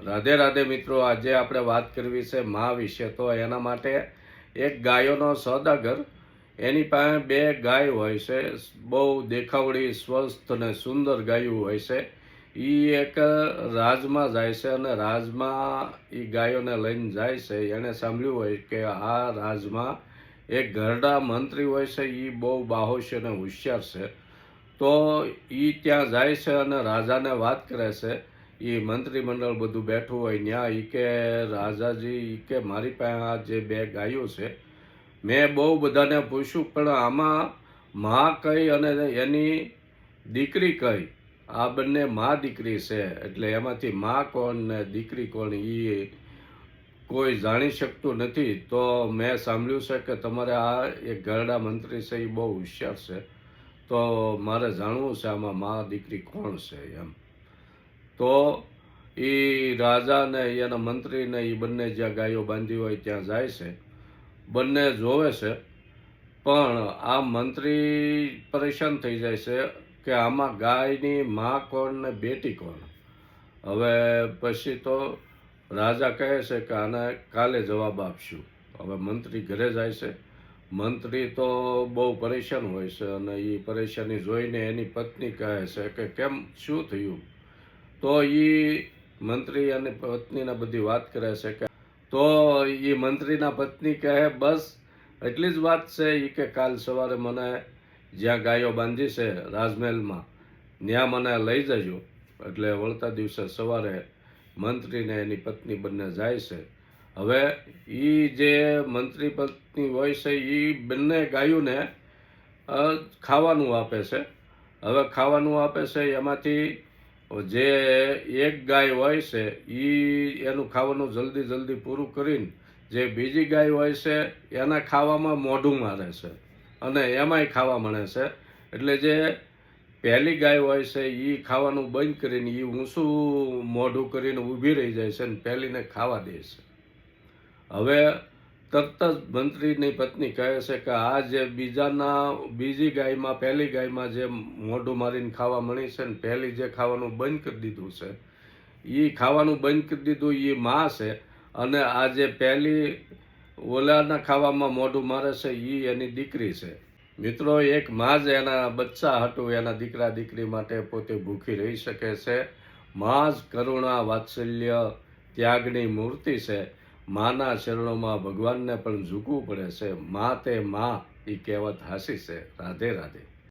રાધે રાધે મિત્રો, આજે આપણે વાત કરવી છે મા વિશે। તો એના માટે એક ગાયોનો સોદાગર, એની પાસે બે ગાય હોય છે, બહુ દેખાવડી સ્વસ્થ અને સુંદર ગાયો હોય છે। એ એક રાજમાં જાય છે અને રાજમાં એ ગાયોને લઈને જાય છે। એણે સાંભળ્યું હોય કે આ રાજમાં એક ઘરડા મંત્રી હોય છે, એ બહુ બાહોશ અને હોશિયાર છે। તો એ ત્યાં જાય છે અને રાજાને વાત કરે છે। એ મંત્રીમંડળ બધું બેઠું હોય ત્યાં એ કે રાજાજી, એ કે મારી પાસે આ જે બે ગાયો છે, મેં બહુ બધાને પૂછ્યું પણ આમાં મા કઈ અને એની દીકરી કઈ, આ બંને મા દીકરી છે, એટલે એમાંથી મા કોણ ને દીકરી કોણ એ કોઈ જાણી શકતું નથી। તો મેં સાંભળ્યું છે કે તમારે આ એક ઘરડા મંત્રી છે, એ બહુ હોશિયાર છે, તો મારે જાણવું છે આમાં મા દીકરી કોણ છે એમ। તો એ રાજા ને એના મંત્રીને એ બંને જ્યાં ગાયો બાંધી હોય ત્યાં જાય છે, બંને જોવે છે, પણ આ મંત્રી પરેશાન થઈ જાય છે કે આમાં ગાયની મા કોણ ને બેટી કોણ। હવે પછી તો રાજા કહે છે કે આને કાલે જવાબ આપશું। હવે મંત્રી ઘરે જાય છે। મંત્રી તો બહુ પરેશાન હોય છે અને એ પરેશાની જોઈને એની પત્ની કહે છે કે કેમ, શું થયું? તો એ મંત્રી અને પત્નીને બધી વાત કરે છે કે તો એ મંત્રીના પત્ની કહે બસ એટલી જ વાત છે, એ કે કાલ સવારે મને જ્યાં ગાયો બાંધી છે રાજમહેલમાં ત્યાં મને લઈ જજો। એટલે વળતા દિવસે સવારે મંત્રીને એની પત્ની બંને જાય છે। હવે એ જે મંત્રી પત્ની હોય છે એ બંને ગાયોને ખાવાનું આપે છે। હવે ખાવાનું આપે છે એમાંથી જે એક ગાય હોય છે એ એનું ખાવાનું જલ્દી પૂરું કરીને જે બીજી ગાય હોય છે એના ખાવામાં મોઢું મારે છે અને એમાંય ખાવા મળે છે। એટલે જે પહેલી ગાય હોય છે એ ખાવાનું બંધ કરીને એ ઊંચું મોઢું કરીને ઊભી રહી જાય છે અને પહેલીને ખાવા દે છે। હવે તરત જ મંત્રીની પત્ની કહે છે કે આ જે બીજી ગાયમાં પહેલી ગાયમાં જે મોઢું મારીને ખાવા મળી છે ને પહેલી જે ખાવાનું બંધ કરી દીધું છે, એ ખાવાનું બંધ કરી દીધું એ મા છે, અને આ જે પહેલી ઓલાના ખાવામાં મોઢું મારે છે એ એની દીકરી છે। મિત્રો, એક મા જ એના બચ્ચા હતું, એના દીકરા દીકરી માટે પોતે ભૂખી રહી શકે છે। મા જ કરુણા વાત્સલ્ય ત્યાગની મૂર્તિ છે। માના ચરણોમાં ભગવાનને પણ ઝૂકવું પડે છે। મા તે મા, એ કહેવત હાસી છે। રાધે રાધે।